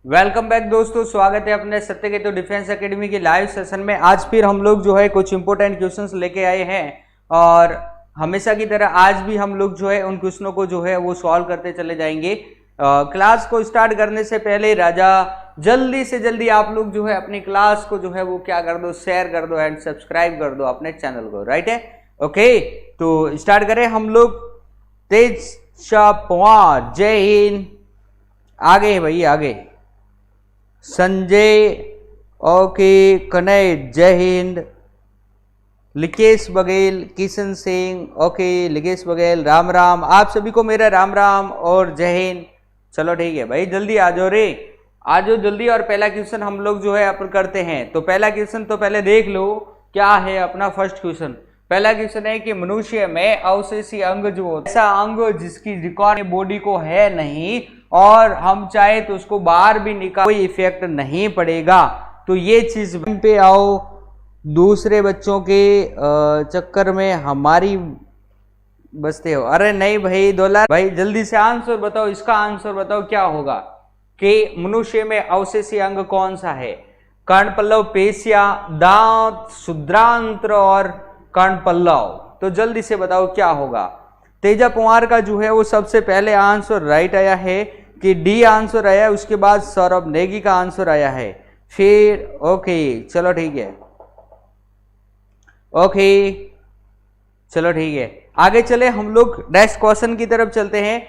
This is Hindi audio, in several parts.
वेलकम बैक दोस्तों, स्वागत है अपने सत्यकेतु डिफेंस एकेडमी के लाइव सेशन में। आज फिर हम लोग जो है कुछ इंपॉर्टेंट क्वेश्चंस लेके आए हैं और हमेशा की तरह आज भी हम लोग जो है उन क्वेश्चनों को जो है वो सॉल्व करते चले जाएंगे। क्लास को स्टार्ट करने से पहले राजा जल्दी से जल्दी आप लोग जो है अपनी क्लास को जो है वो क्या कर दो, शेयर कर दो एंड सब्सक्राइब कर दो अपने चैनल को। राइट है, ओके। तो स्टार्ट करें हम लोग। तेज पवार, जय हिंद। आगे भाई आगे। संजय, ओके। कनय, जय हिंद। लिकेश बघेल, किशन सिंह, ओके। लिकेश बघेल, राम राम। आप सभी को मेरा राम राम और जय हिंद। चलो ठीक है भाई, जल्दी आ जाओ रे, आ जाओ जल्दी। और पहला क्वेश्चन हम लोग जो है अपन करते हैं। तो पहला क्वेश्चन तो पहले देख लो क्या है अपना फर्स्ट क्वेश्चन। पहला क्वेश्चन है कि मनुष्य में अवशेषी अंग जो होता है, ऐसा अंग जिसकी रिकॉर्ड बॉडी को है नहीं और हम चाहे तो उसको बाहर भी निकाल, कोई इफेक्ट नहीं पड़ेगा। तो ये चीज पे आओ, दूसरे बच्चों के चक्कर में हमारी बसते हो। अरे नहीं भाई $, भाई जल्दी से आंसर बताओ, इसका आंसर बताओ क्या होगा कि मनुष्य में अवशेषी अंग कौन सा है। कर्ण पल्लव, पेशिया, दांत, शुद्रांत्र और कर्ण पल्लव। तो जल्दी से बताओ क्या होगा। तेजा पवार का जो है वो सबसे पहले आंसर राइट आया है कि डी आंसर आया है। उसके बाद सौरभ नेगी का आंसर आया है। फिर ओके चलो ठीक है, ओके चलो ठीक है। आगे चले हम लोग नेक्स्ट क्वेश्चन की तरफ चलते हैं।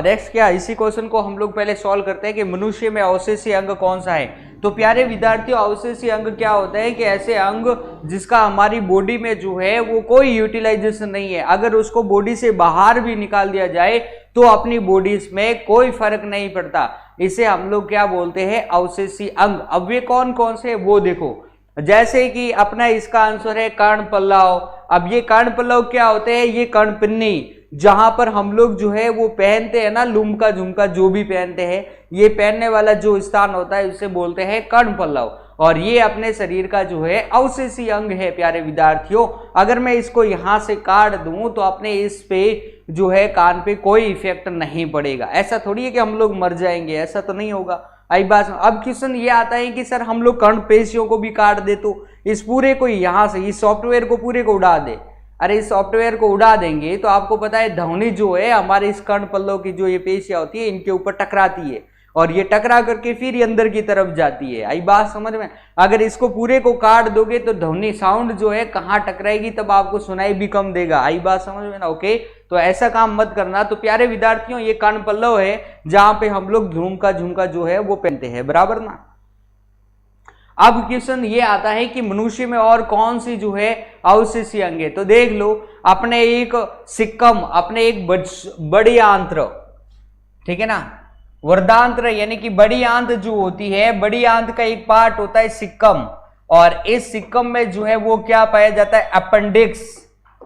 नेक्स्ट क्या, इसी क्वेश्चन को हम लोग पहले सॉल्व करते हैं कि मनुष्य में अवशेषी अंग कौन सा है। तो प्यारे विद्यार्थियों, अवशेषी अंग क्या होता है कि ऐसे अंग जिसका हमारी बॉडी में जो है वो कोई यूटिलाइजेशन नहीं है। अगर उसको बॉडी से बाहर भी निकाल दिया जाए तो अपनी बॉडी में कोई फर्क नहीं पड़ता। इसे हम लोग क्या बोलते हैं, अवशेषी अंग। अब ये कौन कौन से वो देखो, जैसे कि अपना इसका आंसर है कर्ण पल्लव। अब ये कर्ण पल्लव क्या होते हैं, ये कर्ण पिन्नी जहां पर हम लोग जो है वो पहनते हैं ना, लुमका झुमका जो भी पहनते हैं, ये पहनने वाला जो स्थान होता है उसे बोलते हैं कर्ण पल्लव। और ये अपने शरीर का जो है अवशेषी अंग है प्यारे विद्यार्थियों। अगर मैं इसको यहां से काट दूं तो अपने इस पे जो है कान पे कोई इफेक्ट नहीं पड़ेगा। ऐसा थोड़ी है कि हम लोग मर जाएंगे, ऐसा तो नहीं होगा। आई बात। अब क्वेश्चन ये आता है कि सर हम लोग कर्ण पेशियों को भी काट दे तो इस पूरे को यहां से, इस सॉफ्टवेयर को पूरे को उड़ा दे। अरे इस सॉफ्टवेयर को उड़ा देंगे तो आपको पता है ध्वनि जो है हमारे इस कर्ण पल्लव की जो ये पेशियां होती है इनके ऊपर टकराती है और ये टकरा करके फिर ये अंदर की तरफ जाती है। आई बात समझ में। अगर इसको पूरे को काट दोगे तो ध्वनि साउंड जो है कहाँ टकराएगी, तब आपको सुनाई भी कम देगा। आई बात समझ में ना, ओके। तो ऐसा काम मत करना। तो प्यारे विद्यार्थियों, ये कर्ण पल्लव है जहां पे हम लोग झुमका झुमका जो है वो पहनते हैं, बराबर ना। अब क्वेश्चन ये आता है कि मनुष्य में और कौन सी जो है अवशेषी अंग है। तो देख लो, अपने एक सिक्कम, अपने एक बड़ी आंत्र, ठीक है ना, वर्धांत्र यानी कि बड़ी आंत जो होती है, बड़ी आंत का एक पार्ट होता है सिक्कम। और इस सिक्कम में जो है वो क्या पाया जाता है, अपेंडिक्स,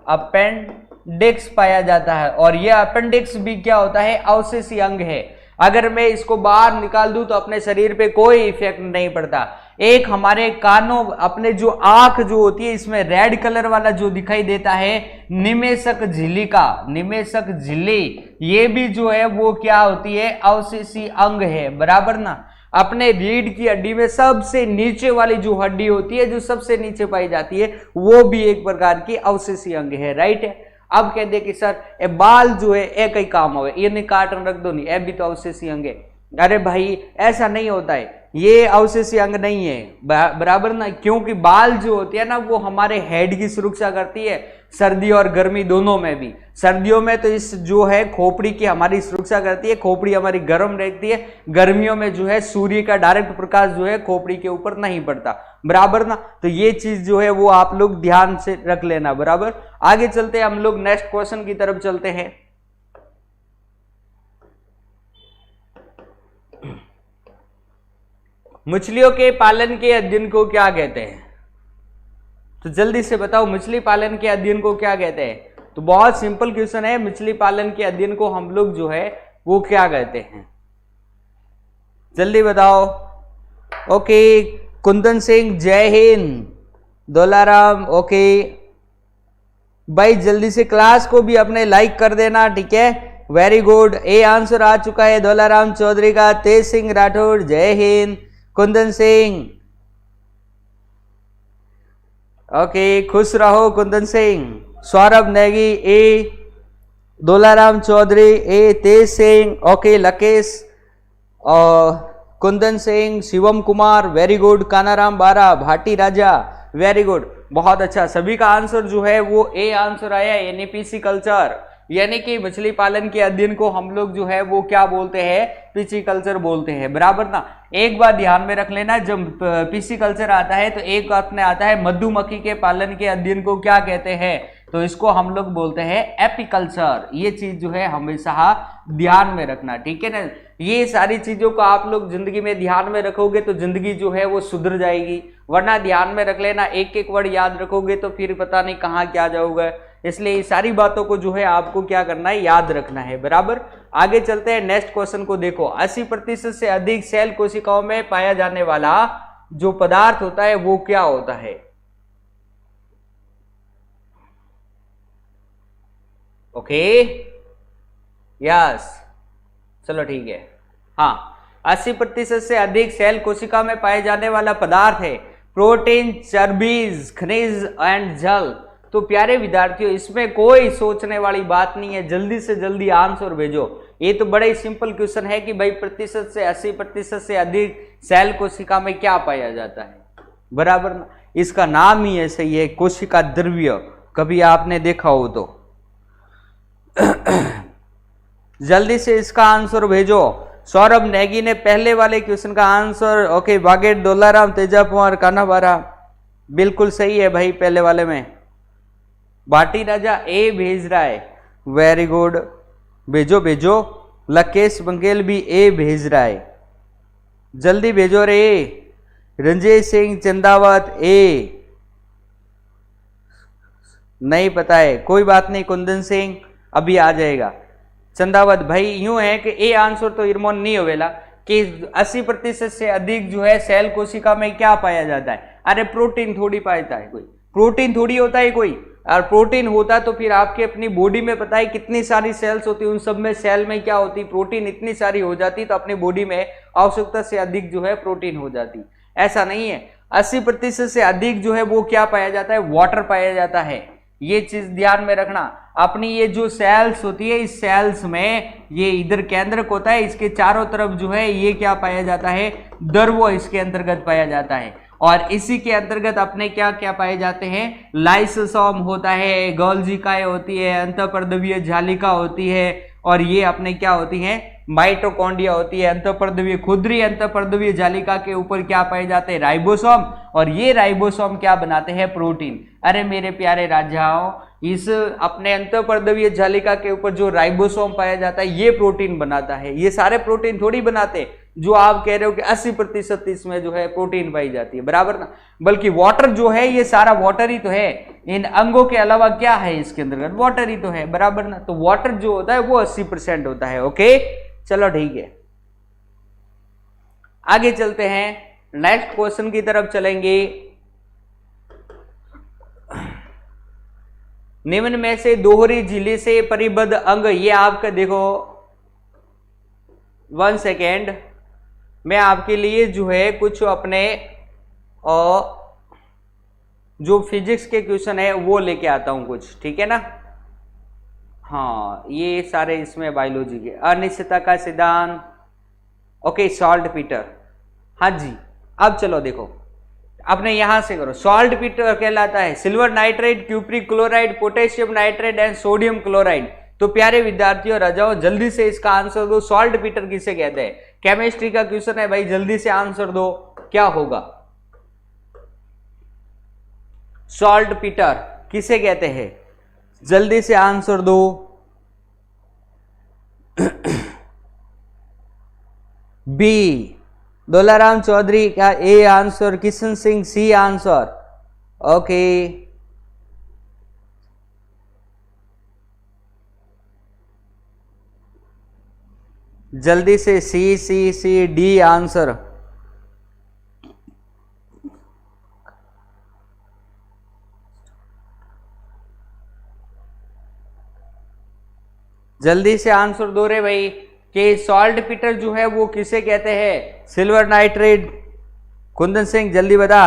अपेंडिक्स पाया जाता है। और यह अपेंडिक्स भी क्या होता है, अवशेषी अंग है। अगर मैं इसको बाहर निकाल दूं तो अपने शरीर पे कोई इफेक्ट नहीं पड़ता। एक हमारे कानों, अपने जो आंख जो होती है इसमें रेड कलर वाला जो दिखाई देता है, निमेषक झिल्ली का, निमेषक झिल्ली, ये भी जो है वो क्या होती है, अवशेषी अंग है, बराबर ना। अपने रीढ़ की हड्डी में सबसे नीचे वाली जो हड्डी होती है, जो सबसे नीचे पाई जाती है, वो भी एक प्रकार की अवशेषी अंग है। राइट है। अब कह दे कि सर ए बाल जो है ए कई काम हो, ये नहीं काटन रख दो, नहीं ए भी तो अवशेषी अंग है। अरे भाई ऐसा नहीं होता है, ये अवशेषी अंग नहीं है, बराबर ना। क्योंकि बाल जो होती है ना वो हमारे हेड की सुरक्षा करती है, सर्दी और गर्मी दोनों में भी। सर्दियों में तो इस जो है खोपड़ी की हमारी सुरक्षा करती है, खोपड़ी हमारी गर्म रहती है। गर्मियों में जो है सूर्य का डायरेक्ट प्रकाश जो है खोपड़ी के ऊपर नहीं पड़ता, बराबर ना। तो ये चीज जो है वो आप लोग ध्यान से रख लेना, बराबर। आगे चलते हैं हम लोग नेक्स्ट क्वेश्चन की तरफ चलते हैं। मछलियों के पालन के अध्ययन को क्या कहते हैं। तो जल्दी से बताओ, मछली पालन के अध्ययन को क्या कहते हैं। तो बहुत सिंपल क्वेश्चन है, मछली पालन के अध्ययन को हम लोग जो है वो क्या कहते हैं, जल्दी बताओ। ओके, कुंदन सिंह, जय हिंद। दोलाराम, ओके भाई जल्दी से क्लास को भी अपने लाइक कर देना, ठीक है। वेरी गुड, ए आंसर आ चुका है दौलाराम चौधरी का। तेज सिंह राठौर जय हिंद। कुंदन सिंह, ओके खुश रहो कुंदन सिंह। सौरभ नेगी ए, दौलाराम चौधरी ए, तेज सिंह ओके, लकेश और कुंदन सिंह, शिवम कुमार वेरी गुड, कानाराम बारा, भाटी राजा वेरी गुड, बहुत अच्छा। सभी का आंसर जो है वो ए आंसर आया, यानी कल्चर, यानी कि मछली पालन के अध्ययन को हम लोग जो है वो क्या बोलते हैं, पिसिकल्चर बोलते हैं, बराबर ना। एक बात ध्यान में रख लेना, जब पिसिकल्चर आता है तो एक अपने आता है मधुमक्खी के पालन के अध्ययन को क्या कहते हैं, तो इसको हम लोग बोलते हैं एपिकल्चर। ये चीज जो है हमेशा ध्यान में रखना, ठीक है ना। ये सारी चीजों को आप लोग जिंदगी में ध्यान में रखोगे तो जिंदगी जो है वो सुधर जाएगी, वरना ध्यान में रख लेना, एक एक वर्ड याद रखोगे तो फिर पता नहीं कहाँ क्या जाओगे। इसलिए ये सारी बातों को जो है आपको क्या करना है, याद रखना है, बराबर। आगे चलते हैं, नेक्स्ट क्वेश्चन को देखो। 80% से अधिक सेल कोशिकाओं में पाया जाने वाला जो पदार्थ होता है वो क्या होता है? ओके यस, चलो ठीक है। हाँ, 80% से अधिक सेल कोशिका में पाए जाने वाला पदार्थ है प्रोटीन, चर्बीज, खनिज एंड जल। तो प्यारे विद्यार्थियों, इसमें कोई सोचने वाली बात नहीं है, जल्दी से जल्दी आंसर भेजो। ये तो बड़ा ही सिंपल क्वेश्चन है कि भाई प्रतिशत से 80% से अधिक सेल कोशिका में क्या पाया जाता है, बराबर ना। इसका नाम ही ऐसे ही है, कोशिका द्रव्य, कभी आपने देखा हो तो। जल्दी से इसका आंसर भेजो। सौरभ नेगी ने पहले वाले क्वेश्चन का answer, okay, baguette, Dolaram, Teja Kumar, कान्हाबारा बिल्कुल सही है भाई, पहले वाले में। भाटी राजा ए भेज रहा है, वेरी गुड, भेजो भेजो। लकेश बंगेल भी ए भेज रहा है, जल्दी भेजो रे। रंजय सिंह चंदावत ए, नहीं पता है, कोई बात नहीं, कुंदन सिंह अभी आ जाएगा। चंदावत भाई यूं है कि ए आंसर तो इरमोन नहीं होवेला कि 80% से अधिक जो है सेल कोशिका में क्या पाया जाता है। अरे प्रोटीन थोड़ी पाता है कोई, प्रोटीन थोड़ी होता है कोई, और प्रोटीन होता तो फिर आपके अपनी बॉडी में पता है कितनी सारी सेल्स होती, उन सब में सेल में क्या होती, प्रोटीन इतनी सारी हो जाती, तो अपनी बॉडी में आवश्यकता से अधिक जो है प्रोटीन हो जाती। ऐसा नहीं है, 80% से अधिक जो है वो क्या पाया जाता है, वाटर पाया जाता है। ये चीज ध्यान में रखना। अपनी ये जो सेल्स होती है, इस सेल्स में ये इधर केंद्रक होता है, इसके चारों तरफ जो है ये क्या पाया जाता है, द्रव इसके अंतर्गत पाया जाता है। और इसी के अंतर्गत अपने क्या क्या पाए जाते हैं, लाइसोसोम होता है, गोल्जिकाएं होती है, अंतःपर्दवीय जालिका होती है, और ये अपने क्या होती है, माइटोकॉन्ड्रिया होती है। अंतःपर्दवीय खुदरी अंतःपर्दवीय जालिका के ऊपर क्या पाए जाते हैं, राइबोसोम, और ये राइबोसोम क्या बनाते हैं, प्रोटीन। अरे मेरे प्यारे राजाओं, इस अपने अंतःपर्दवीय जालिका के ऊपर जो राइबोसोम पाया जाता है ये प्रोटीन बनाता है। ये सारे प्रोटीन थोड़ी बनाते जो आप कह रहे हो कि 80% इसमें जो है प्रोटीन पाई जाती है, बराबर ना। बल्कि वाटर जो है ये सारा वाटर ही तो है, इन अंगों के अलावा क्या है इसके अंदर, वाटर ही तो है, बराबर ना। तो वाटर जो होता है वो 80% होता है। ओके चलो ठीक है, आगे चलते हैं, नेक्स्ट क्वेश्चन की तरफ चलेंगे। निम्न में से दोहरी झिल्ली से परिबद्ध अंग, ये आपका देखो, 1 सेकेंड, मैं आपके लिए जो है कुछ अपने जो फिजिक्स के क्वेश्चन है वो लेके आता हूं कुछ, ठीक है ना। हाँ ये सारे इसमें बायोलॉजी के, अनिश्चितता का सिद्धांत, ओके, सॉल्ट पीटर, हाँ जी। अब चलो देखो, अपने यहां से करो। सॉल्ट पीटर कहलाता है silver nitrate, cupric chloride, potassium nitrate and sodium chloride. तो प्यारे विद्यार्थियों राजाओ, जल्दी से इसका आंसर दो, सॉल्ट पीटर किसे कहते हैं। केमिस्ट्री का क्वेश्चन है भाई, जल्दी से आंसर दो, क्या होगा। सॉल्ट पीटर किसे कहते हैं, जल्दी से आंसर दो। बी दौलाराम चौधरी का A answer, Kishan Singh C answer, okay. जल्दी से सी सी सी डी आंसर, जल्दी से आंसर दो रे भाई कि सॉल्ट पीटर जो है वो किसे कहते हैं? Silver nitrate. कुंदन सिंह जल्दी बता।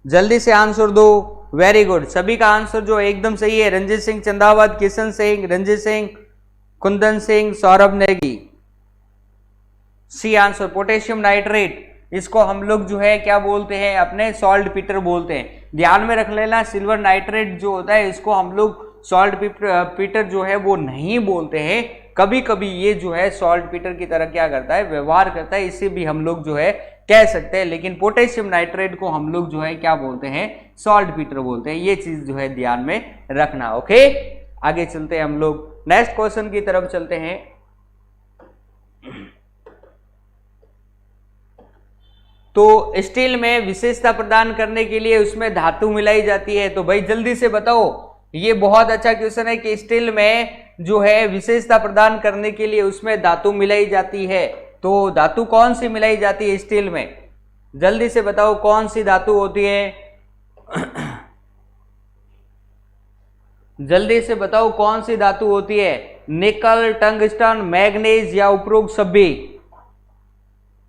जल्दी से आंसर दो। वेरी गुड, सभी का आंसर जो एकदम सही है। Ranjeet Singh Chandawat, Kishan Singh, Ranjeet Singh, Kundan Singh, Saurabh Negi. C answer potassium nitrate, इसको हम लोग जो है क्या बोलते हैं? अपने सॉल्ट पीटर बोलते हैं। ध्यान में रख लेना, सिल्वर नाइट्रेट जो होता है इसको हम लोग सॉल्ट पीटर जो है वो नहीं बोलते हैं। कभी कभी ये जो है सॉल्ट पीटर की तरह क्या करता है? व्यवहार करता है, इसे भी हम लोग जो है कह सकते हैं। लेकिन पोटेशियम नाइट्रेट को हम लोग जो है क्या बोलते हैं? सॉल्ट पीटर बोलते हैं। ये चीज जो है ध्यान में रखना। ओके, आगे चलते हैं हम लोग नेक्स्ट क्वेश्चन की तरफ चलते हैं। तो स्टील में विशेषता प्रदान करने के लिए उसमें धातु मिलाई जाती है। तो भाई जल्दी से बताओ, ये बहुत अच्छा क्वेश्चन है कि स्टील में जो है विशेषता प्रदान करने के लिए उसमें धातु मिलाई जाती है। तो धातु कौन सी मिलाई जाती है स्टील में? जल्दी से बताओ कौन सी धातु होती है? जल्दी से बताओ कौन सी धातु होती है? निकल, टंगस्टन, मैग्नीज या उपरोक्त सभी?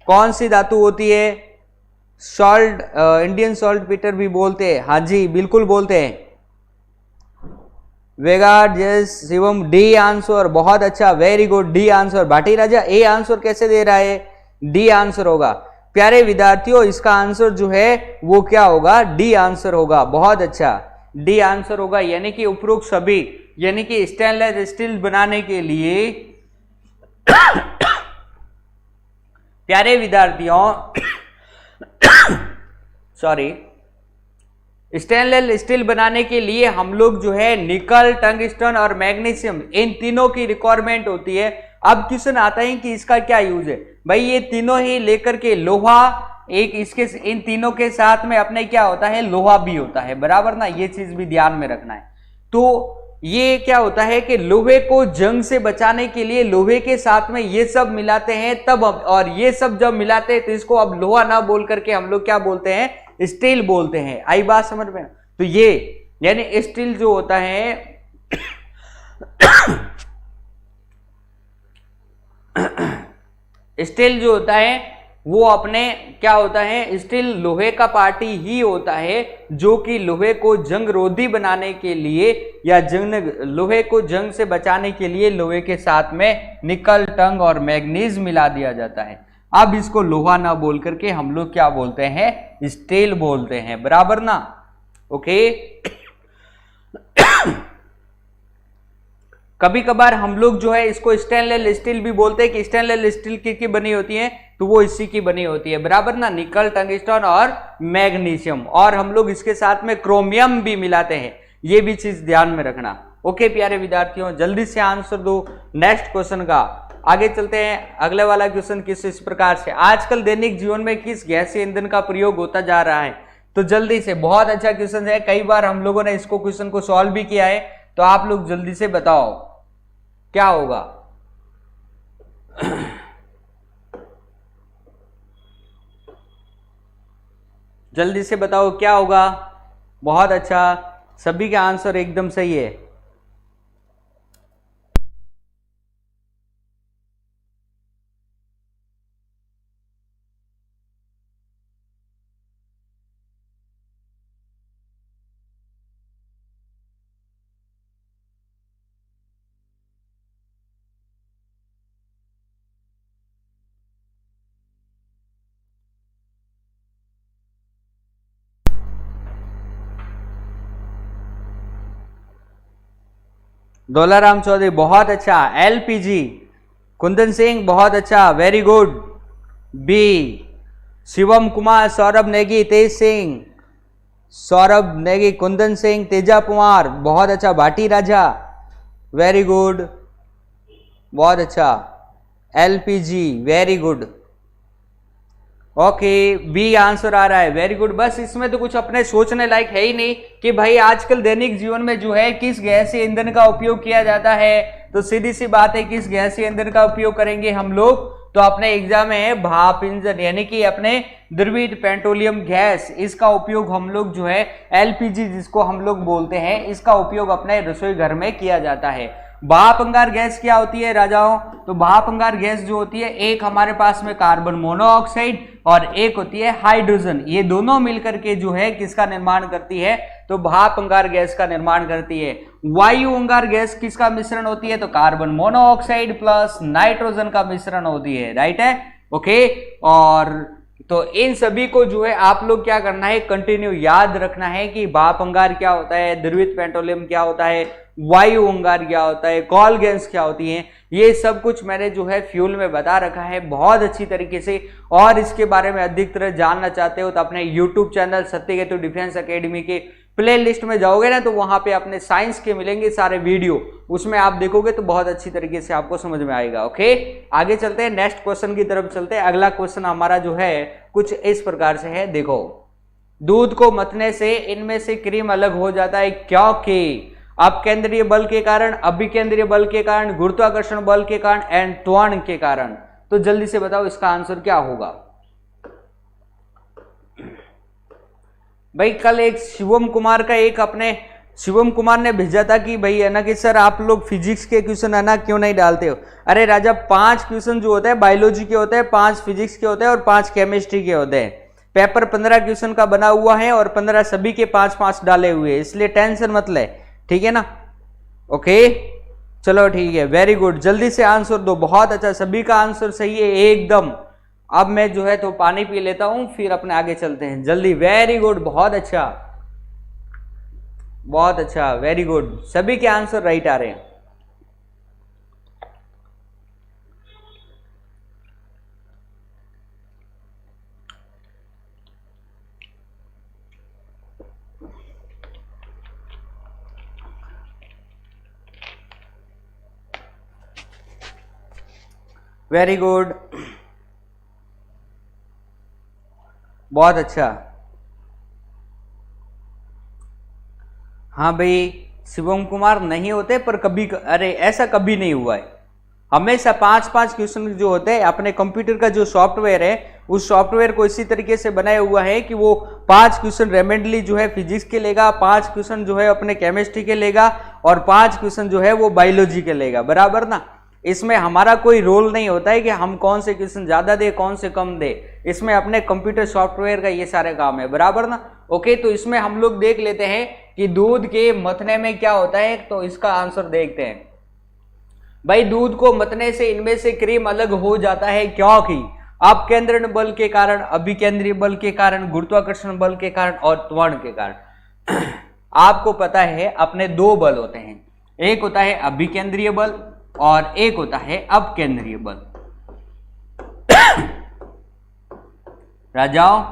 कौन सी धातु होती है? सॉल्ट, इंडियन सॉल्ट पीटर भी बोलते हैं। हाँ जी बिल्कुल बोलते हैं। वेगार्ड, यस, शिवम, डी आंसर, बहुत अच्छा, very good, D answer. Bhati Raja A answer कैसे दे रहा है? डी आंसर होगा। प्यारे विद्यार्थियों, इसका आंसर जो है वो क्या होगा? डी आंसर होगा। बहुत अच्छा, डी आंसर होगा। यानी कि उपरोक्त सभी, यानी कि स्टेनलेस स्टील बनाने के लिए प्यारे विद्यार्थियों सॉरी, स्टेनलेस स्टील बनाने के लिए हम लोग जो है निकल, टंगस्टन और मैग्नीशियम, इन तीनों की रिक्वायरमेंट होती है। अब क्वेश्चन आता है कि इसका क्या यूज है? भाई ये तीनों ही लेकर के लोहा, एक इसके इन तीनों के साथ में अपने क्या होता है? लोहा भी होता है, बराबर ना? ये चीज भी ध्यान में रखना है। तो ये क्या होता है कि लोहे को जंग से बचाने के लिए लोहे के साथ में ये सब मिलाते हैं तब, और ये सब जब मिलाते हैं तो इसको अब लोहा ना बोल करके हम लोग क्या बोलते हैं? स्टील बोलते हैं। आई बात समझ में? तो ये यानी स्टील जो होता है स्टील जो होता है वो अपने क्या होता है? स्टील लोहे का पार्टी ही होता है जो कि लोहे को जंग रोधी बनाने के लिए या लोहे को जंग से बचाने के लिए लोहे के साथ में निकल, टंग और मैग्नीज मिला दिया जाता है। अब इसको लोहा ना बोल करके हम लोग क्या बोलते हैं? स्टील बोलते हैं, बराबर ना? ओके। कभी कभार हम लोग जो है इसको स्टेनलेस स्टील भी बोलते हैं कि स्टेनलेस स्टील की बनी होती है, तो वो इसी की बनी होती है, बराबर ना? निकल, टंगस्टन और मैग्नीशियम, और हम लोग इसके साथ में क्रोमियम भी मिलाते हैं। ये भी चीज ध्यान में रखना। ओके प्यारे विद्यार्थियों, जल्दी से आंसर दो नेक्स्ट क्वेश्चन का। आगे चलते हैं। अगले वाला क्वेश्चन किस इस प्रकार से, आजकल दैनिक जीवन में किस गैसीय ईंधन का प्रयोग होता जा रहा है? तो जल्दी से, बहुत अच्छा क्वेश्चन है, कई बार हम लोगों ने इसको क्वेश्चन को सॉल्व भी किया है। तो आप लोग जल्दी से बताओ क्या होगा? जल्दी से बताओ क्या होगा? बहुत अच्छा, सभी का आंसर एकदम सही है। दौलाराम चौधरी बहुत अच्छा, एलपीजी। कुंदन सिंह बहुत अच्छा, very good, B. Shivam Kumar, Saurabh Negi, Tej Singh, Saurabh Negi, Kundan Singh, Teja Kumar बहुत अच्छा, भाटी राजा वेरी गुड, बहुत अच्छा, LPG very good. Okay, B answer आ रहा है, वेरी गुड। बस इसमें तो कुछ अपने सोचने लायक है ही नहीं कि भाई आजकल दैनिक जीवन में जो है किस गैसीय ईंधन का उपयोग किया जाता है। तो सीधी सी बात है, किस गैसीय ईंधन का उपयोग करेंगे हम लोग? तो तो अपने एग्जाम में भाप इंजन यानी कि अपने द्रवित पेट्रोलियम गैस, इसका उपयोग हम लोग जो है एलपीजी जिसको हम लोग बोलते हैं, इसका उपयोग अपने रसोई घर में किया जाता है। भाप अंगार गैस क्या होती है राजाओं? तो भाप अंगार गैस जो होती है, एक हमारे पास में कार्बन मोनोऑक्साइड और एक होती है हाइड्रोजन, ये दोनों मिलकर के जो है किसका निर्माण करती है? तो भाप अंगार गैस का निर्माण करती है। वायु अंगार गैस किसका मिश्रण होती है? तो कार्बन मोनोऑक्साइड प्लस नाइट्रोजन का मिश्रण होती है, राइट है, ओके। और तो इन सभी को जो है आप लोग क्या करना है, कंटिन्यू याद रखना है कि भाप अंगार क्या होता है, द्रवित पेट्रोलियम क्या होता है, वायु अंगार क्या होता है, कॉल गैस क्या होती है, ये सब कुछ मैंने जो है फ्यूल में बता रखा है बहुत अच्छी तरीके से। और इसके बारे में अधिक तरह जानना चाहते हो तो अपने YouTube channel Satyaketu defence academy के प्ले लिस्ट में जाओगे ना, तो वहां पे अपने साइंस के मिलेंगे सारे वीडियो, उसमें आप देखोगे तो बहुत अच्छी तरीके से आपको समझ में आएगा, ओके। आगे चलते हैं, नेक्स्ट क्वेश्चन की तरफ चलते हैं। अगला क्वेश्चन हमारा जो है कुछ इस प्रकार से है, देखो, दूध को मथने से इनमें से क्रीम अलग हो जाता है क्योंकि अपकेंद्रीय बल के कारण, अभिकेंद्रीय बल के कारण, गुरुत्वाकर्षण बल के कारण एंड त्वरण के कारण। तो जल्दी से बताओ इसका आंसर क्या होगा भाई? कल एक शिवम कुमार का एक अपने शिवम कुमार ने भेजा था कि भाई है ना कि सर आप लोग फिजिक्स के क्वेश्चन है ना क्यों नहीं डालते हो? अरे राजा 5 क्वेश्चन जो होते हैं बायोलॉजी के होते हैं, 5 फिजिक्स के होते हैं और 5 केमिस्ट्री के होते हैं। पेपर 15 क्वेश्चन का बना हुआ है और 15 सभी के 5-5 डाले हुए हैं, इसलिए टेंशन मत ले, ठीक है ना, ओके। चलो ठीक है, वेरी गुड, जल्दी से आंसर दो, बहुत अच्छा, सभी का आंसर सही है एकदम। अब मैं जो है तो पानी पी लेता हूं, फिर अपने आगे चलते हैं जल्दी। वेरी गुड, बहुत अच्छा, बहुत अच्छा, वेरी गुड, सभी के आंसर राइट आ रहे हैं। वेरी गुड, बहुत अच्छा। हाँ भाई, शिवम कुमार नहीं होते पर कभी, अरे ऐसा कभी नहीं हुआ है, हमेशा 5-5 क्वेश्चन जो होते हैं, अपने कंप्यूटर का जो सॉफ्टवेयर है उस सॉफ्टवेयर को इसी तरीके से बनाया हुआ है कि वो 5 क्वेश्चन रेमेंडली जो है फिजिक्स के लेगा, 5 क्वेश्चन जो है अपने केमिस्ट्री के लेगा और 5 क्वेश्चन जो है वो बायोलॉजी के लेगा, बराबर ना। इसमें हमारा कोई रोल नहीं होता है कि हम कौन से क्वेश्चन ज्यादा दे कौन से कम दे, इसमें अपने कंप्यूटर सॉफ्टवेयर का ये सारे काम है, बराबर ना, ओके। तो इसमें हम लोग देख लेते हैं कि दूध के मथने में क्या होता है, तो इसका आंसर देखते हैं भाई। दूध को मथने से इनमें से क्रीम अलग हो जाता है क्योंकि अपकेंद्रण बल के कारण, अभिकेंद्रीय बल के कारण, गुरुत्वाकर्षण बल के कारण और त्वरण के कारण। आपको पता है अपने 2 बल होते हैं, एक होता है अभिकेंद्रीय बल और एक होता है अपकेंद्रीय बल। राजाओं,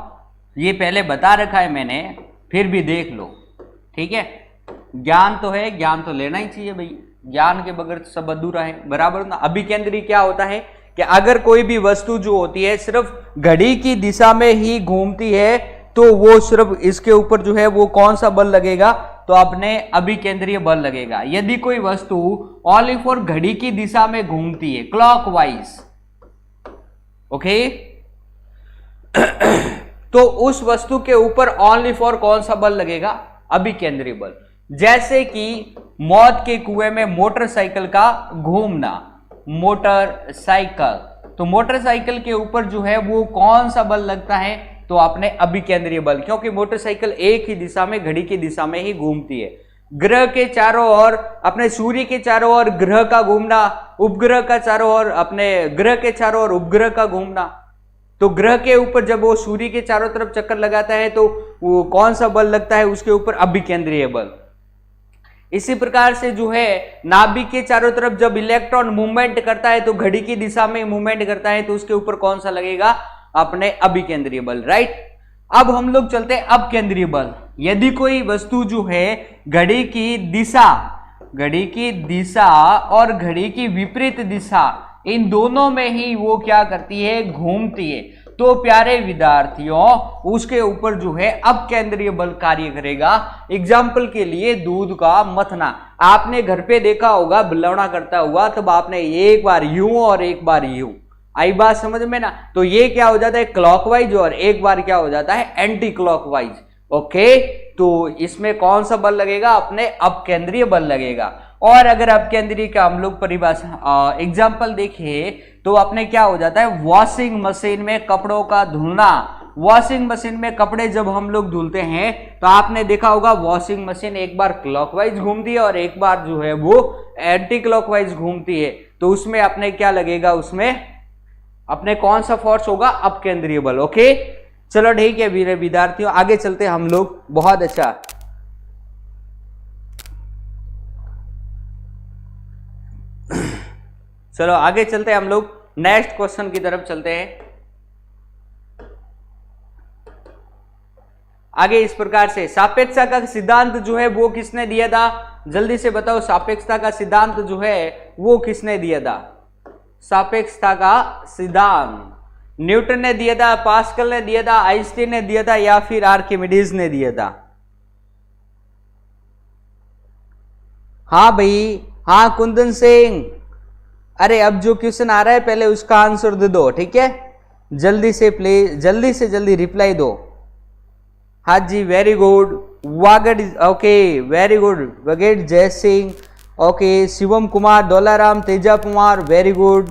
ये पहले बता रखा है मैंने, फिर भी देख लो, ठीक है। ज्ञान तो है, ज्ञान तो लेना ही चाहिए भाई, ज्ञान के बगैर तो सब अधूरा है, बराबर ना। अभिकेंद्रीय क्या होता है कि अगर कोई भी वस्तु जो होती है सिर्फ घड़ी की दिशा में ही घूमती है तो वो सिर्फ इसके ऊपर जो है वो कौन सा बल लगेगा, तो अपने अभिकेंद्रीय बल लगेगा। यदि कोई वस्तु ओनली फॉर घड़ी की दिशा में घूमती है, क्लॉकवाइज, ओके, तो उस वस्तु के ऊपर ओनली फॉर कौन सा बल लगेगा, अभिकेंद्रीय बल। जैसे कि मौत के कुएं में मोटरसाइकिल का घूमना, मोटरसाइकिल, तो मोटरसाइकिल के ऊपर जो है वो कौन सा बल लगता है, तो अपने अभिकेंद्रीय बल, क्योंकि मोटरसाइकिल एक ही दिशा में, घड़ी की दिशा में ही घूमती है। ग्रह के चारों ओर, अपने सूर्य के चारों ओर ग्रह का घूमना, उपग्रह का चारों ओर, अपने ग्रह के चारों ओर उपग्रह का घूमना, तो ग्रह के ऊपर जब वो सूर्य के चारों तरफ चक्कर लगाता है तो वो कौन सा बल लगता है उसके ऊपर, अभिकेंद्रीय बल। इसी प्रकार से जो है नाभिक के चारों तरफ जब इलेक्ट्रॉन मूवमेंट करता है तो घड़ी की दिशा में मूवमेंट करता है तो उसके ऊपर कौन सा लगेगा, अपने अभिकेंद्रीय बल, राइट। अब हम लोग चलते हैं अपकेंद्रीय बल। यदि कोई वस्तु जो है घड़ी की दिशा और घड़ी की विपरीत दिशा, इन दोनों में ही वो क्या करती है, घूमती है, तो प्यारे विद्यार्थियों उसके ऊपर जो है अपकेंद्रीय बल कार्य करेगा। एग्जाम्पल के लिए दूध का मथना, आपने घर पे देखा होगा बिलौना करता हुआ, तब आपने एक बार यूं और एक बार यूं, आई बात समझ में ना। तो ये क्या हो जाता है क्लॉकवाइज और एक बार क्या हो जाता है एंटी क्लॉकवाइज। ओके, तो इसमें कौन सा बल लगेगा, अपने अपकेंद्रीय बल लगेगा। और अगर अपकेंद्रीय का हम लोग परिभाषा एग्जाम्पल देखें तो अपने क्या हो जाता है वॉशिंग मशीन में कपड़ों का धुलना। वॉशिंग मशीन में कपड़े जब हम लोग धुलते हैं तो आपने देखा होगा वॉशिंग मशीन एक बार क्लॉकवाइज घूमती है और एक बार जो है वो एंटी क्लॉकवाइज घूमती है। तो उसमें अपने क्या लगेगा, उसमें अपने कौन सा फोर्स होगा, अपकेंद्रीय बल। ओके, चलो ठीक है वीर विद्यार्थियों, आगे चलते हैं हम लोग। बहुत अच्छा, चलो आगे चलते हैं हम लोग, नेक्स्ट क्वेश्चन की तरफ चलते हैं। आगे इस प्रकार से सापेक्षता का सिद्धांत जो है वो किसने दिया था, जल्दी से बताओ। सापेक्षता का सिद्धांत जो है वो किसने दिया था, सापेक्षता का सिद्धांत न्यूटन ने दिया था, पास्कल ने दिया था, आइंस्टीन ने दिया था या फिर आर्किमिडीज ने दिया था। हाँ भाई, हाँ कुंदन सिंह, अरे अब जो क्वेश्चन आ रहा है पहले उसका आंसर दे दो, ठीक है। जल्दी से प्लीज, जल्दी से जल्दी रिप्लाई दो। हाँ जी, very good. Vagad, okay very good. वगेट Jay Singh, okay. Shivam Kumar, Dolaram, Teja Kumar, very good.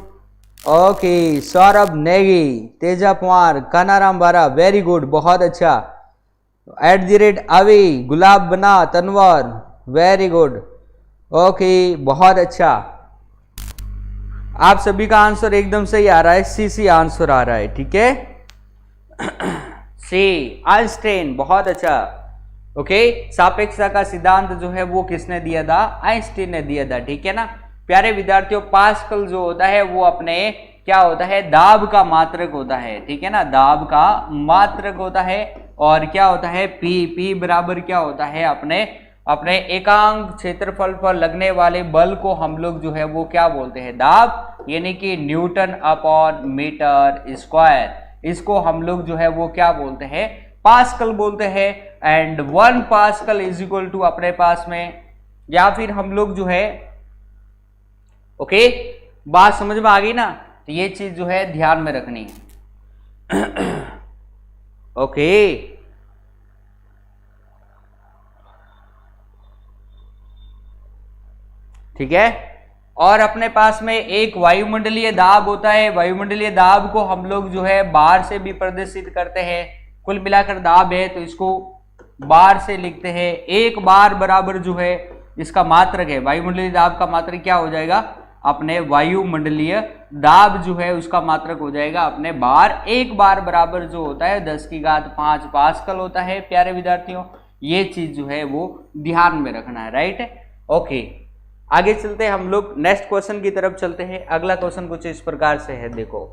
Okay, Saurabh Negi, Teja Kumar, Kanaram बारा, वेरी गुड, बहुत अच्छा। @अवी, गुलाब बना, तनवर, वेरी गुड। ओके, बहुत अच्छा। आप सभी का आंसर एकदम सही आ रहा है, सी आंसर आ रहा है, ठीक है। सी आइंस्टाइन, बहुत अच्छा। ओके, सापेक्षता का सिद्धांत जो है वो किसने दिया था, आइंस्टाइन ने दिया था, ठीक है ना। प्यारे विद्यार्थियों, पास्कल जो होता है वो अपने क्या होता है, दाब का मात्रक होता है, ठीक है ना, दाब का मात्रक होता है। और क्या होता है, पी बराबर क्या होता है, अपने एकांक क्षेत्रफल पर लगने वाले बल को हम लोग जो है वो क्या बोलते हैं, दाब, यानी कि न्यूटन अपॉन मीटर स्क्वायर। इसको हम लोग जो है वो क्या बोलते हैं, पास्कल बोलते हैं। And 1 Pascal is equal to अपने पास में, या फिर हम लोग जो है, ओके, बात समझ में आ गई ना। तो ये चीज जो है ध्यान में रखनी है। ओके, ठीक है। और अपने पास में एक वायुमंडलीय दाब होता है। वायुमंडलीय दाब को हम लोग जो है बार से भी प्रदर्शित करते हैं। कुल मिलाकर दाब है तो इसको बार से लिखते हैं। एक बार बराबर जो है इसका मात्रक है, वायुमंडलीय दाब का मात्रक क्या हो जाएगा, अपने वायुमंडलीय दाब जो है उसका मात्रक हो जाएगा अपने बार। एक बार बराबर जो होता है 10⁵ पास्कल होता है। प्यारे विद्यार्थियों, ये चीज जो है वो ध्यान में रखना है, राइट। ओके, आगे चलते हैं हम लोग, नेक्स्ट क्वेश्चन की तरफ चलते हैं। अगला क्वेश्चन कुछ इस प्रकार से है, देखो।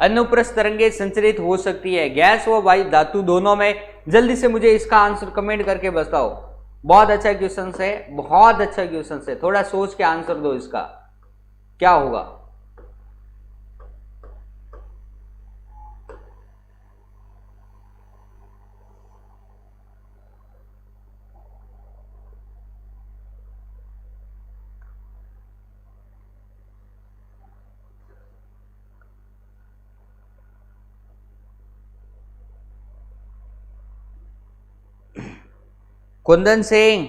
अनुप्रस्थ तरंगे संचरित हो सकती है गैस व वायु धातु दोनों में। जल्दी से मुझे इसका आंसर कमेंट करके बताओ। बहुत अच्छा क्वेश्चन है, बहुत अच्छा क्वेश्चन है। थोड़ा सोच के आंसर दो इसका, क्या होगा। कुंदन सिंह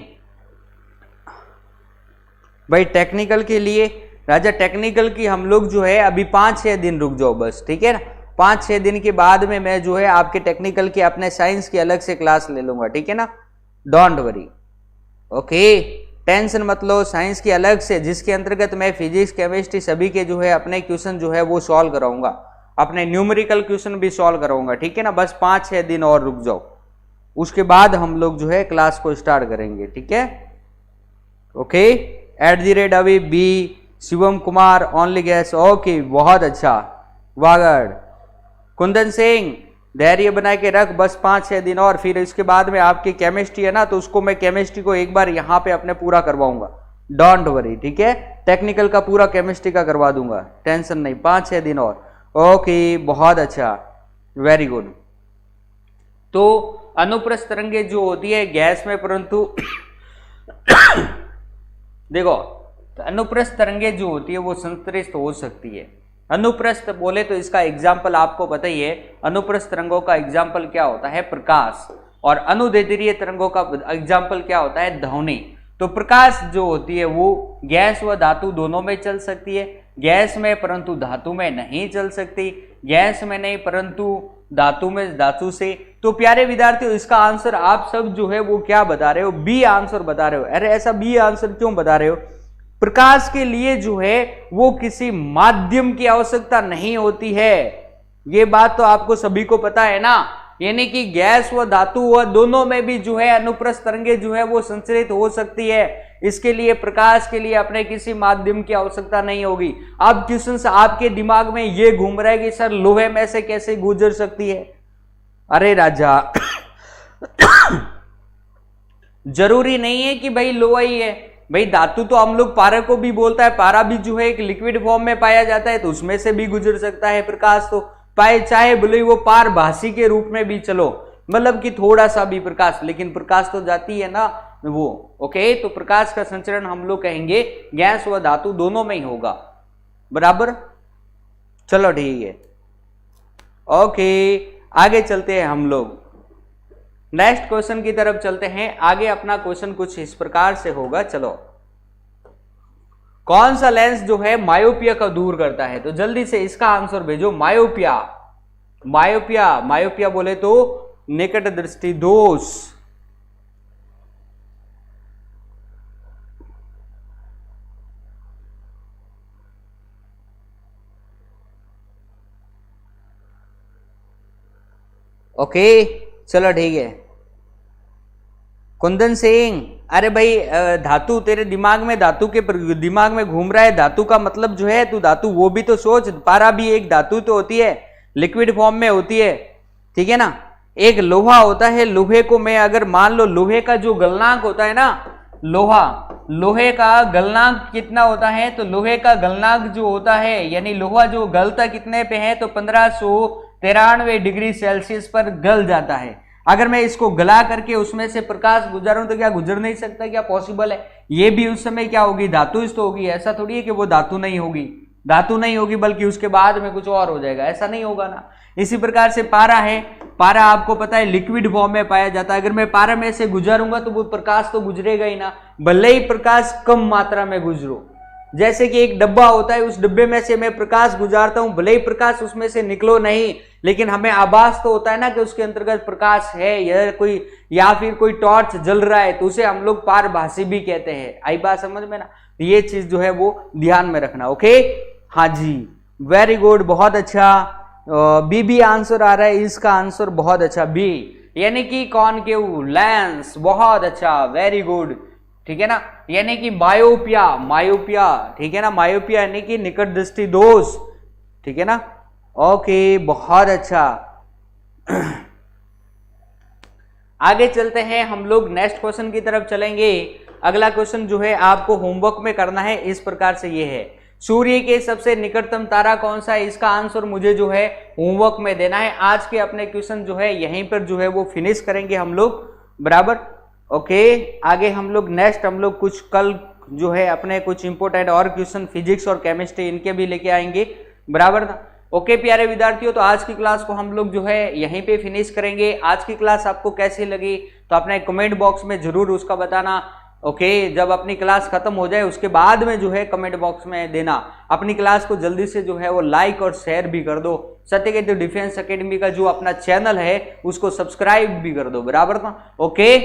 भाई, टेक्निकल के लिए राजा, टेक्निकल की हम लोग जो है अभी 5-6 दिन रुक जाओ बस, ठीक है ना। 5-6 दिन के बाद में मैं जो है आपके टेक्निकल की, अपने साइंस की अलग से क्लास ले लूंगा, ठीक है ना। डोंट वरी, ओके, टेंशन मत लो। साइंस की अलग से, जिसके अंतर्गत मैं फिजिक्स, केमिस्ट्री सभी के जो है अपने क्वेश्चन जो है वो सॉल्व कराऊंगा, अपने न्यूमेरिकल क्वेश्चन भी सॉल्व कराऊंगा, ठीक है ना। बस 5-6 दिन और रुक जाओ, उसके बाद हम लोग जो है क्लास को स्टार्ट करेंगे, ठीक है। ओके, @अभी B, Shivam Kumar, only gas, okay, बहुत अच्छा। वागड़, कुंदन सिंह, धैर्य बना के रख, बस 5-6 दिन और, फिर इसके बाद में आपकी केमिस्ट्री है ना, तो उसको मैं केमिस्ट्री को एक बार यहाँ पे अपने पूरा करवाऊंगा। डोंट वरी, ठीक है। टेक्निकल का पूरा केमिस्ट्री का करवा दूंगा, टेंशन नहीं। 5-6 दिन और, ओके, बहुत अच्छा, वेरी गुड। तो अनुप्रस्थ तरंगे जो होती है गैस में, परंतु देखो तो अनुप्रस्थ तरंगे जो होती है वो संतरित हो सकती है। अनुप्रस्थ बोले तो इसका एग्जाम्पल आपको पता ही है, अनुप्रस्थ तरंगों का एग्जाम्पल क्या होता है, प्रकाश, और अनुदैर्ध्य तरंगों का एग्जाम्पल क्या होता है, ध्वनि। तो प्रकाश जो होती है वो गैस व धातु दोनों में चल सकती है, गैस में परंतु धातु में नहीं चल सकती, गैस में नहीं परंतु धातु में धातु से। तो प्यारे विद्यार्थियों इसका आंसर आप सब जो है वो क्या बता रहे हो, बी आंसर बता रहे हो। अरे ऐसा बी आंसर क्यों बता रहे हो, प्रकाश के लिए जो है वो किसी माध्यम की आवश्यकता नहीं होती है, ये बात तो आपको सभी को पता है ना। यानी कि गैस व धातु व दोनों में भी जो है अनुप्रस्थ तरंगे जो है वो संचरित हो सकती है। इसके लिए प्रकाश के लिए अपने किसी माध्यम की आवश्यकता नहीं होगी। अब क्वेश्चन से आपके दिमाग में ये घूम रहा है कि सर लोहे में से कैसे गुजर सकती है। अरे राजा जरूरी नहीं है कि भाई लोहा ही है, भाई धातु तो हम लोग पारा को भी बोलता है, पारा भी जो है एक लिक्विड फॉर्म में पाया जाता है, तो उसमें से भी गुजर सकता है प्रकाश। तो पाए चाहे बोले वो पारभासी के रूप में भी चलो, मतलब कि थोड़ा सा भी प्रकाश, लेकिन प्रकाश तो जाती है ना वो। ओके, तो प्रकाश का संचरण हम लोग कहेंगे गैस व धातु दोनों में ही होगा, बराबर। चलो ठीक है, ओके आगे चलते हैं हम लोग, नेक्स्ट क्वेश्चन की तरफ चलते हैं। आगे अपना क्वेश्चन कुछ इस प्रकार से होगा। चलो, कौन सा लेंस जो है मायोपिया को दूर करता है, तो जल्दी से इसका आंसर भेजो। मायोपिया, मायोपिया, मायोपिया बोले तो निकट दृष्टि दोष। ओके चलो ठीक है। कुंदन सिंह, अरे भाई धातु तेरे दिमाग में, धातु के दिमाग में घूम रहा है, धातु का मतलब जो है तू धातु वो भी तो सोच, पारा भी एक धातु तो होती है, लिक्विड फॉर्म में होती है, ठीक है ना। एक लोहा होता है, लोहे को मैं अगर मान लो लोहे का जो गलनांक होता है ना, लोहे का गलनांक कितना होता है, तो लोहे का गलनांक जो होता है यानी लोहा जो गलता कितने पे है, तो 1593 डिग्री सेल्सियस पर गल जाता है। अगर मैं इसको गला करके उसमें से प्रकाश गुजारूं तो क्या गुजर नहीं सकता, क्या पॉसिबल है। ये भी उस समय क्या होगी, धातु तो होगी, ऐसा थोड़ी है कि वो धातु नहीं होगी, धातु नहीं होगी बल्कि उसके बाद में कुछ और हो जाएगा, ऐसा नहीं होगा ना। इसी प्रकार से पारा है, पारा आपको पता है लिक्विड फॉर्म में पाया जाता है। अगर मैं पारा में से गुजारूंगा तो वो प्रकाश तो गुजरेगा ही ना, भले ही प्रकाश कम मात्रा में गुजरो। जैसे कि एक डब्बा होता है, उस डब्बे में से मैं प्रकाश गुजारता हूं, भले ही प्रकाश उसमें से निकलो नहीं, लेकिन हमें आभास तो होता है ना कि उसके अंतर्गत प्रकाश है, या फिर कोई टॉर्च जल रहा है, तो उसे हम लोग पारभासी भी कहते हैं। आई बात समझ में ना, ये चीज जो है वो ध्यान में रखना। ओके, हाँ जी, वेरी गुड, बहुत अच्छा। बी आंसर आ रहा है, इसका आंसर बहुत अच्छा, बी यानी कि कॉनकेव लेंस, बहुत अच्छा, वेरी गुड, ठीक है ना। यानी कि मायोपिया, मायोपिया, ठीक है ना, मायोपिया यानी कि निकट दृष्टि दोष, ठीक है ना। ओके, बहुत अच्छा। आगे चलते हैं हम लोग, नेक्स्ट क्वेश्चन की तरफ चलेंगे। अगला क्वेश्चन जो है आपको होमवर्क में करना है, इस प्रकार से ये है, सूर्य के सबसे निकटतम तारा कौन सा है, इसका आंसर मुझे जो है होमवर्क में देना है। आज के अपने क्वेश्चन जो है यहीं पर जो है वो फिनिश करेंगे हम लोग, बराबर। ओके, आगे हम लोग नेक्स्ट हम लोग कुछ कल जो है अपने कुछ इंपोर्टेंट और क्वेश्चन फिजिक्स और केमिस्ट्री इनके भी लेके आएंगे, बराबर ना। ओके प्यारे विद्यार्थियों, तो आज की क्लास को हम लोग जो है यहीं पे फिनिश करेंगे। आज की क्लास आपको कैसी लगी तो अपने कमेंट बॉक्स में जरूर उसका बताना। ओके, जब अपनी क्लास खत्म हो जाए उसके बाद में जो है कमेंट बॉक्स में देना। अपनी क्लास को जल्दी से जो है वो लाइक और शेयर भी कर दो। सत्यकेतु डिफेंस एकेडमी का जो अपना चैनल है उसको सब्सक्राइब भी कर दो, बराबर ना। ओके,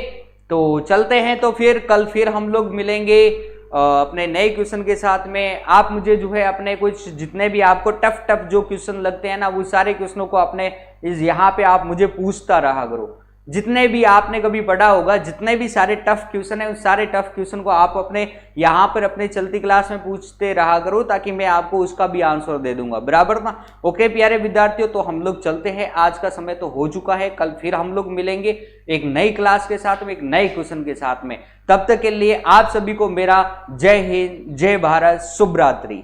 तो चलते हैं, तो फिर कल फिर हम लोग मिलेंगे अपने नए क्वेश्चन के साथ में। आप मुझे जो है अपने कुछ जितने भी आपको टफ जो क्वेश्चन लगते हैं ना, वो सारे क्वेश्चनों को अपने इस यहाँ पे आप मुझे पूछता रहा करो। जितने भी आपने कभी पढ़ा होगा, जितने भी सारे टफ क्वेश्चन है, उस सारे टफ क्वेश्चन को आप अपने यहाँ पर अपने चलती क्लास में पूछते रहा करो, ताकि मैं आपको उसका भी आंसर दे दूंगा, बराबर ना। ओके प्यारे विद्यार्थियों, तो हम लोग चलते हैं, आज का समय तो हो चुका है। कल फिर हम लोग मिलेंगे एक नई क्लास के साथ में, एक नए क्वेश्चन के साथ में। तब तक के लिए आप सभी को मेरा जय हिंद, जय भारत, शुभ रात्रि।